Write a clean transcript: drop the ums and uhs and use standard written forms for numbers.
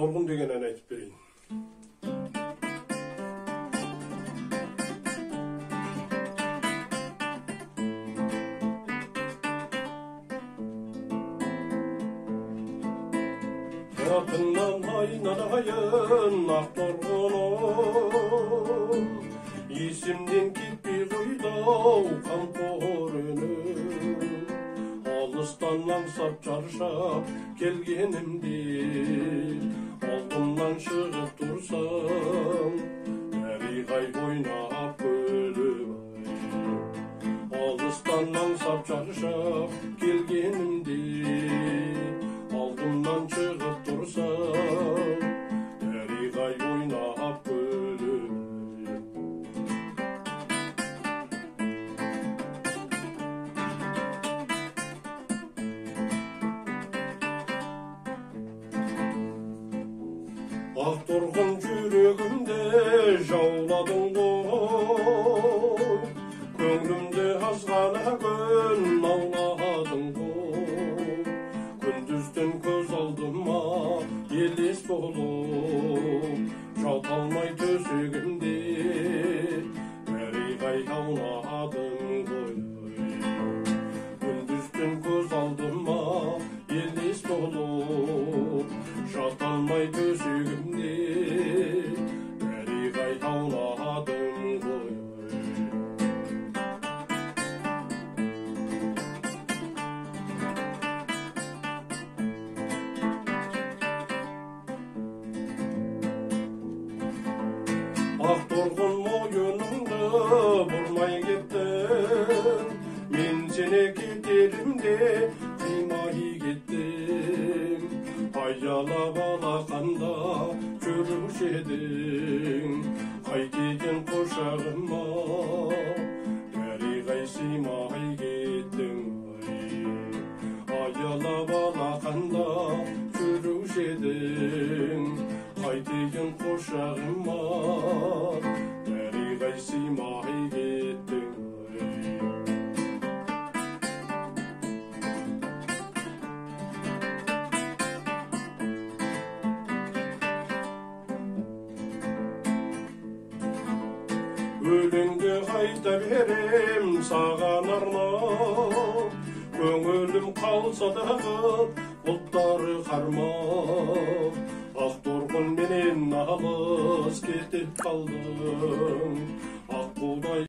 Торғын деген ән айтып берейін. Atından aynalayın ақ торғыным, есімден кетпей қойды-ау қамқор үнім. Алыстан аңсап жаршап келгенімде, алдымнан шығып тұрсам, әриғай ойнап күліп ай. Алыстан аңсап жаршап келгенімде, алдымнан шығып тұрсам, әриғай ойнап күліп. Ақ торғын жүрегімде жауладың ғой, көңлімде азғана күн ауладың ғой. Күндіз-түн көз алдыма елес болып, жата алмай төсегімде әриғай ауладың ғой. Күндіз-түн көз алдыма елес болып, жата алмай төсегімде әриғай ауладың ғой. Ақ торғын мойыныңды бұрмай кеттің, мен сені кетерімде қимай кеттім. Аялап алақанда жүруші едің, қайтейін құшағыма әриғай сыймай кеттің. Аялап алақанда жүруші едің, қайтейін құшағыма әриғай сыймай кеттің. Өлеңді қайта берем саған арнап, көңілім қалса дағы бұлттары қармап. Ақ торғын менен алыс кетіп қалдым,